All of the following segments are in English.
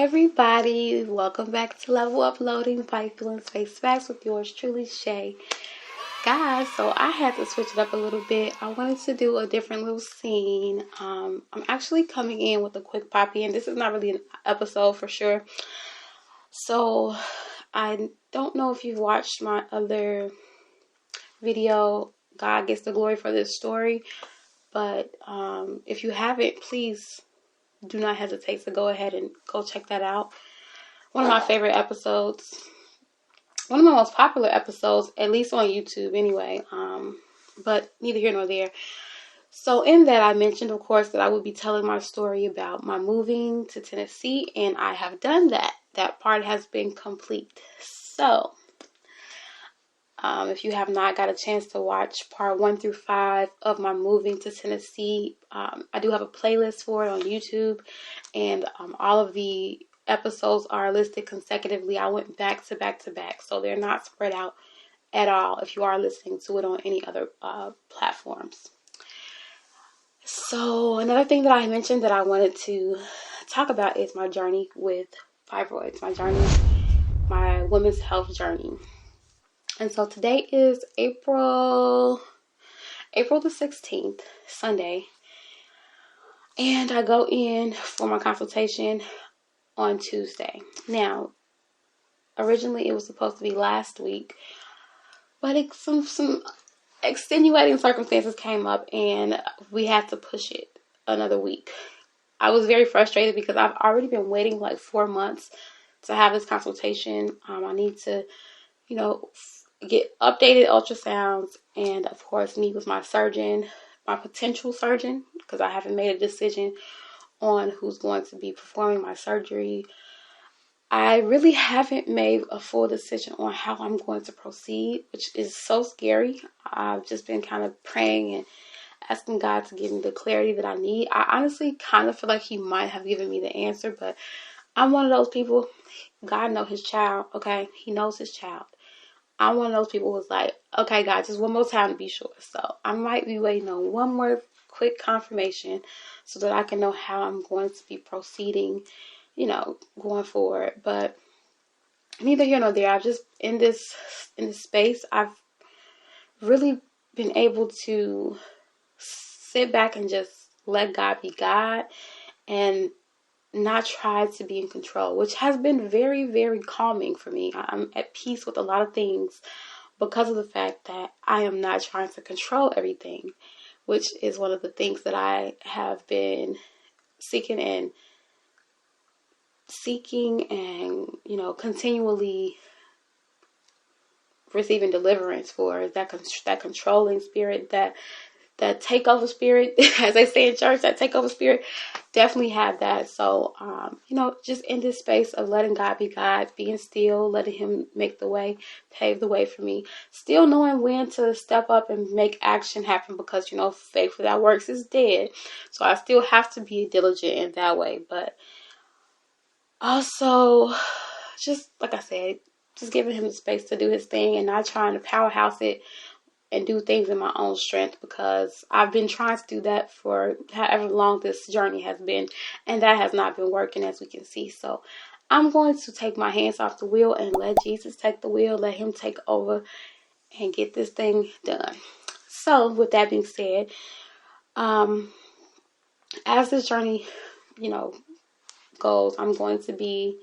everybody, welcome back to Level Uploading by Feeling Space Facts with yours truly, Shay. Guys, so I had to switch it up a little bit. I wanted to do a different little scene. I'm actually coming in with a quick poppy, and this is not really an episode for sure. So I don't know if you've watched my other video, God Gets the Glory for This Story, but if you haven't, please do not hesitate to go ahead and go check that out. One of my favorite episodes, one of my most popular episodes, at least on YouTube anyway, but neither here nor there. So in that, I mentioned, of course, that I would be telling my story about my moving to Tennessee, and I have done that. That part has been complete. So if you have not got a chance to watch part 1 through 5 of my moving to Tennessee, I do have a playlist for it on YouTube, and all of the episodes are listed consecutively. I went back to back to back, so they're not spread out at all if you are listening to it on any other platforms. So another thing that I mentioned that I wanted to talk about is my journey with fibroids, my women's health journey. And so today is April the 16th, Sunday. And I go in for my consultation on Tuesday. Now, originally it was supposed to be last week, but some extenuating circumstances came up and we had to push it another week. I was very frustrated because I've already been waiting like 4 months to have this consultation. I need to, get updated ultrasounds and, of course, meet with my surgeon, my potential surgeon, because I haven't made a decision on who's going to be performing my surgery. I really haven't made a full decision on how I'm going to proceed, which is so scary. I've just been kind of praying and asking God to give me the clarity that I need. I honestly kind of feel like He might have given me the answer, but I'm one of those people. God knows His child, okay? He knows His child. I'm one of those people who's like, okay, God, just one more time to be sure. So I might be waiting on one more quick confirmation so that I can know how I'm going to be proceeding, going forward. But neither here nor there. I've just in this space, I've really been able to sit back and just let God be God and not try to be in control, which has been very, very calming for me. I'm at peace with a lot of things because of the fact that I am not trying to control everything, which is one of the things that I have been seeking and, continually receiving deliverance for, that controlling spirit, that takeover spirit, as they say in church, that takeover spirit, definitely have that. So, just in this space of letting God be God, being still, letting Him make the way, pave the way for me, still knowing when to step up and make action happen because, faith without works is dead. So I still have to be diligent in that way. But also, just like I said, just giving Him the space to do His thing and not trying to powerhouse it and do things in my own strength, because I've been trying to do that for however long this journey has been, and that has not been working, as we can see. So I'm going to take my hands off the wheel and let Jesus take the wheel, let Him take over and get this thing done. So with that being said, as this journey, goes, I'm going to be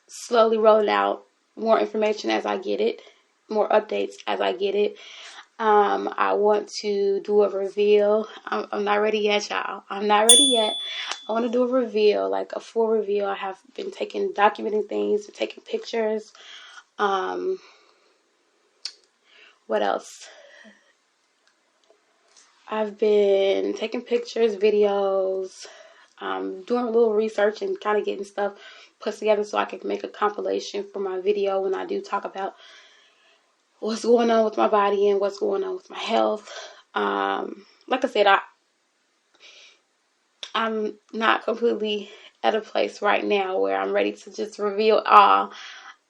slowly rolling out more information as I get it, more updates as I get it. I want to do a reveal. I'm not ready yet, y'all. I'm not ready yet. I want to do a reveal, like a full reveal. I have been documenting things, taking pictures. What else? I've been taking pictures, videos, doing a little research and kind of getting stuff put together so I can make a compilation for my video when I do talk about what's going on with my body and what's going on with my health. Like I said, I'm not completely at a place right now where I'm ready to just reveal all.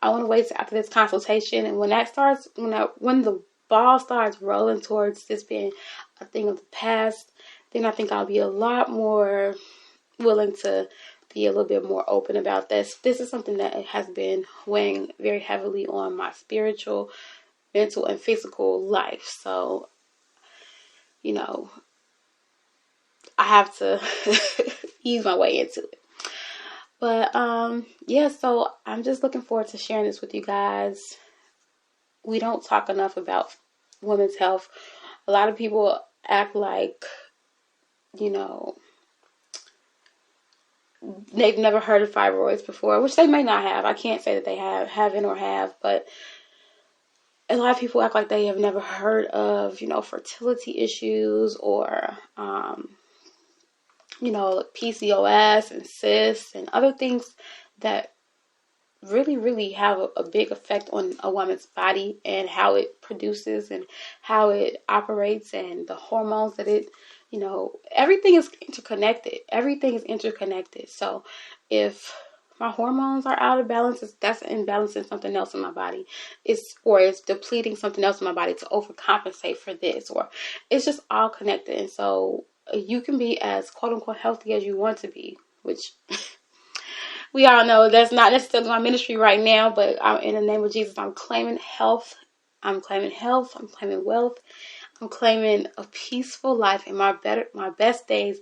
I want to wait after this consultation, and when the ball starts rolling towards this being a thing of the past, then I think I'll be a lot more willing to be a little bit more open about this. This is something that has been weighing very heavily on my spiritual, mental, and physical life. So, you know, I have to ease my way into it. But yeah, so I'm just looking forward to sharing this with you guys. We don't talk enough about women's health. A lot of people act like, you know, they've never heard of fibroids before, which they may not have. I can't say that they haven't or have, but a lot of people act like they have never heard of, you know, fertility issues or, you know, PCOS and cysts and other things that really have a big effect on a woman's body and how it produces and how it operates and the hormones that it, you know, everything is interconnected. Everything is interconnected. So if my hormones are out of balance, that's imbalancing something else in my body. It's depleting something else in my body to overcompensate for this, or it's just all connected. And so you can be as quote unquote healthy as you want to be, which we all know that's not necessarily my ministry right now, but in the name of Jesus, I'm claiming health. I'm claiming health. I'm claiming wealth. I'm claiming a peaceful life, and my best days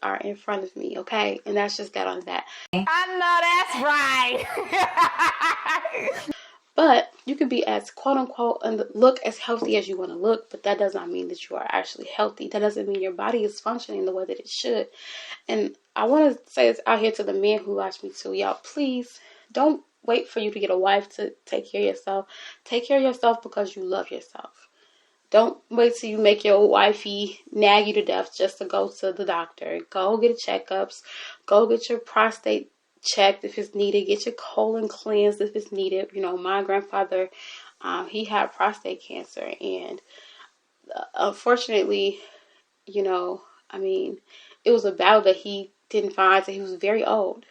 are in front of me, okay? And that's just that on that. I know that's right. But you can be as quote unquote and look as healthy as you want to look, but that does not mean that you are actually healthy. That doesn't mean your body is functioning the way that it should. And I want to say this out here to the men who watch me too. Y'all, please don't wait for you to get a wife to take care of yourself. Take care of yourself because you love yourself. Don't wait till you make your wifey nag you to death just to go to the doctor. Go get checkups. Go get your prostate checked if it's needed. Get your colon cleansed if it's needed. You know, my grandfather, he had prostate cancer. And unfortunately, you know, I mean, it was a battle that he didn't find until he was very old.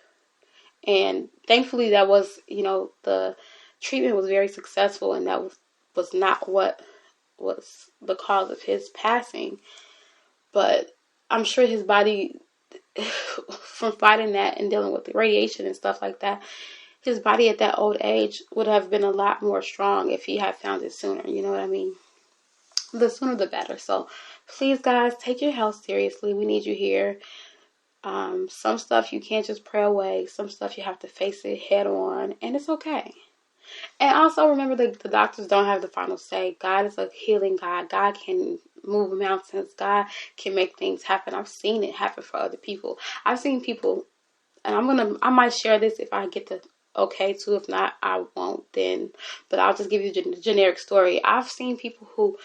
And thankfully that was, you know, the treatment was very successful, and that was not what was the cause of his passing. But I'm sure his body, from fighting that and dealing with the radiation and stuff like that, his body at that old age would have been a lot more strong if he had found it sooner. You know what I mean? The sooner the better. So please, guys, take your health seriously. We need you here. Some stuff you can't just pray away. Some stuff you have to face it head on, and it's okay. And also remember that the doctors don't have the final say. God is a healing God. God can move mountains. God can make things happen. I've seen it happen for other people. I've seen people, and I might share this if I get the okay to. If not, I won't then. But I'll just give you the generic story. I've seen people who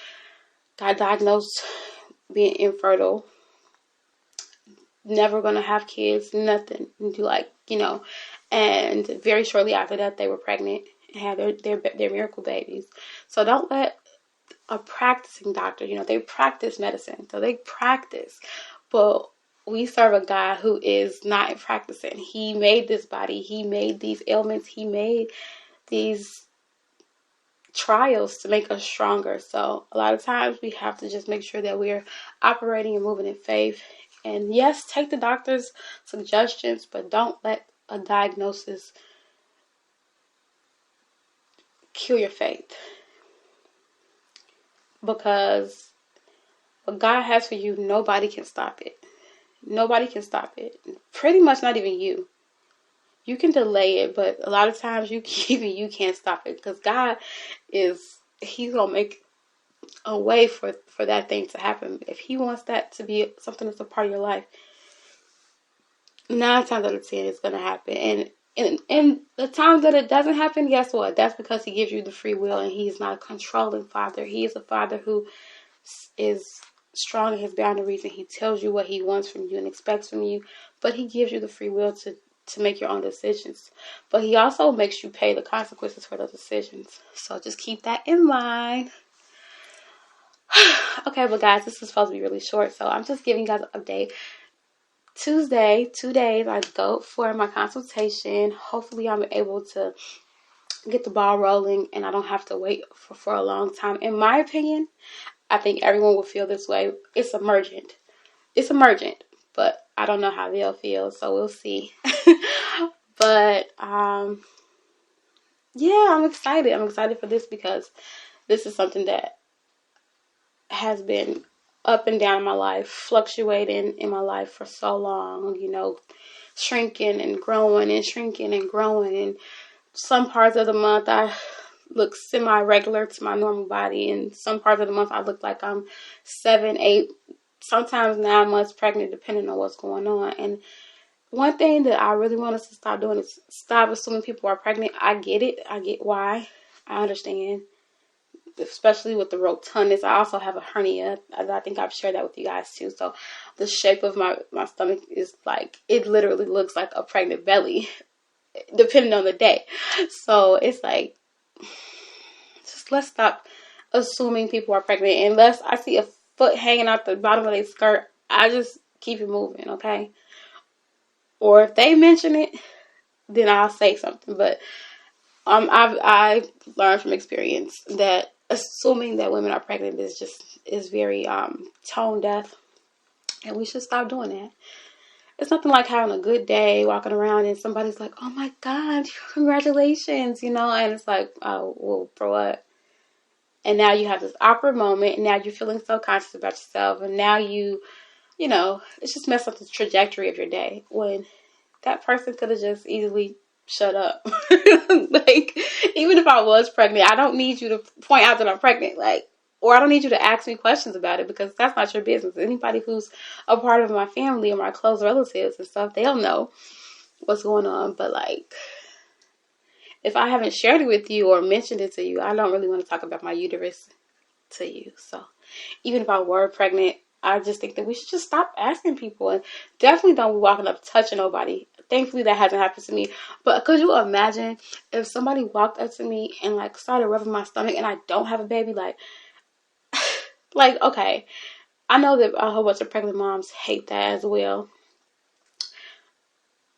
got diagnosed being infertile, never gonna have kids, nothing, like, you know, and very shortly after that they were pregnant and had their miracle babies. So don't let a practicing doctor, you know, they practice medicine, so they practice, but we serve a God who is not practicing. He made this body, he made these ailments, he made these trials to make us stronger. So a lot of times we have to just make sure that we're operating and moving in faith. And yes, take the doctor's suggestions, but don't let a diagnosis kill your faith. Because what God has for you, nobody can stop it. Nobody can stop it. Pretty much not even you. You can delay it, but a lot of times you can't stop it, because God he's going to make a way for that thing to happen. If he wants that to be something that's a part of your life, 9 times out of 10 it's going to happen. And the times that it doesn't happen, guess what? That's because he gives you the free will, and he's not a controlling father. He is a father who is strong in his boundaries, and he tells you what he wants from you and expects from you, but he gives you the free will to make your own decisions. But he also makes you pay the consequences for those decisions. So just keep that in mind. Okay, but guys, this is supposed to be really short, so I'm just giving you guys an update. Tuesday, 2 days, I go for my consultation. Hopefully I'm able to get the ball rolling and I don't have to wait for a long time. In my opinion, I think everyone will feel this way. It's emergent. But I don't know how they'll feel, so we'll see. But yeah, I'm excited. I'm excited for this because this is something that has been up and down in my life, fluctuating in my life for so long, you know, shrinking and growing and shrinking and growing. And some parts of the month I look semi-regular to my normal body, and some parts of the month I look like I'm 7, 8, sometimes 9 months pregnant, depending on what's going on. And one thing that I really want us to stop doing is stop assuming people are pregnant. I get it. I get why. I understand. Especially with the rotundness. I also have a hernia. I think I've shared that with you guys too. So the shape of my stomach is like, it literally looks like a pregnant belly, depending on the day. So it's like, just let's stop assuming people are pregnant. Unless I see a foot hanging out the bottom of their skirt, I just keep it moving, okay? Or if they mention it, then I'll say something. But I've learned from experience that assuming that women are pregnant is very tone deaf, and we should stop doing that. It's nothing like having a good day, walking around, and somebody's like, "Oh my God, congratulations," you know, and it's like, "Oh, well, for what?" And now you have this awkward moment, and now you're feeling so conscious about yourself, and now you know, it's just messed up the trajectory of your day when that person could have just easily shut up. Like, even if I was pregnant, I don't need you to point out that I'm pregnant. Like, or I don't need you to ask me questions about it, because that's not your business. Anybody who's a part of my family or my close relatives and stuff, they'll know what's going on. But like, if I haven't shared it with you or mentioned it to you, I don't really want to talk about my uterus to you. So even if I were pregnant, I just think that we should just stop asking people, and definitely don't be walking up touching nobody. Thankfully that hasn't happened to me. But could you imagine if somebody walked up to me and like started rubbing my stomach and I don't have a baby? Like okay, I know that a whole bunch of pregnant moms hate that as well,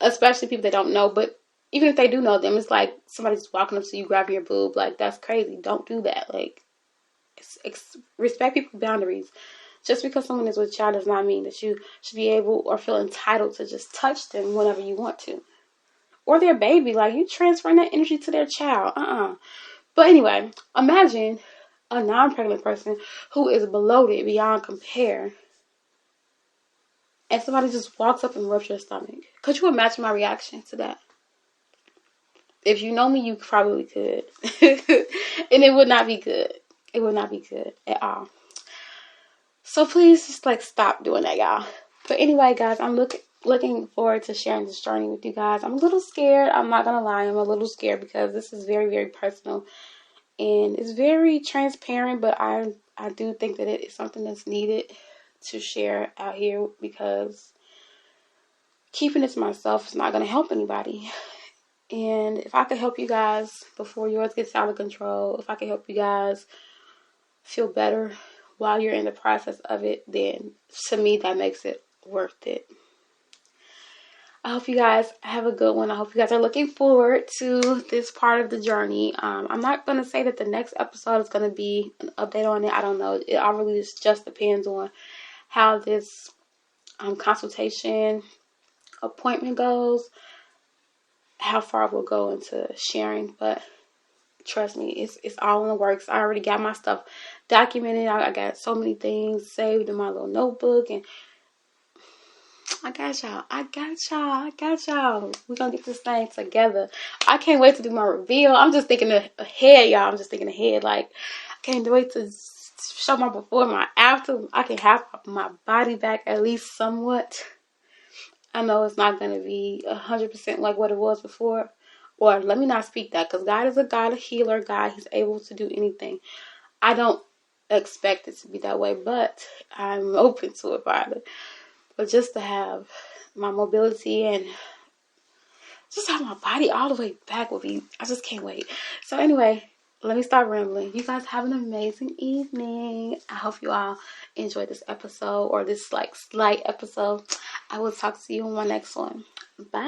especially people that don't know. But even if they do know them, it's like somebody's walking up to you, grabbing your boob. Like, that's crazy. Don't do that. Like, respect people's boundaries. Just because someone is with a child does not mean that you should be able or feel entitled to just touch them whenever you want to. Or their baby. Like, you transferring that energy to their child. But anyway, imagine a non-pregnant person who is bloated beyond compare, and somebody just walks up and rubs your stomach. Could you imagine my reaction to that? If you know me, you probably could. And it would not be good. It would not be good at all. So please just like stop doing that, y'all. But anyway, guys, I'm looking forward to sharing this journey with you guys. I'm a little scared. I'm not gonna lie. I'm a little scared because this is very, very personal and it's very transparent. But I do think that it is something that's needed to share out here, because keeping it to myself is not gonna help anybody. And if I could help you guys before yours gets out of control, if I could help you guys feel better while you're in the process of it, then to me that makes it worth it. I hope you guys have a good one. I hope you guys are looking forward to this part of the journey. I'm not going to say that the next episode is going to be an update on it. I don't know. It all really just depends on how this consultation appointment goes, how far we'll go into sharing. But trust me, it's all in the works. I already got my stuff documented. I got so many things saved in my little notebook, and I got y'all. We're gonna get this thing together. I can't wait to do my reveal. I'm just thinking ahead, y'all. I'm just thinking ahead. Like, I can't wait to show my before and my after. I can have my body back at least somewhat. I know it's not gonna be 100% like what it was before. Or let me not speak that, because God is a God, a healer God. He's able to do anything. I don't expect it to be that way, but I'm open to it, Father. But just to have my mobility and just have my body all the way back would be, I just can't wait. So anyway, let me stop rambling. You guys have an amazing evening. I hope you all enjoyed this episode, or this like slight episode. I will talk to you on my next one. Bye.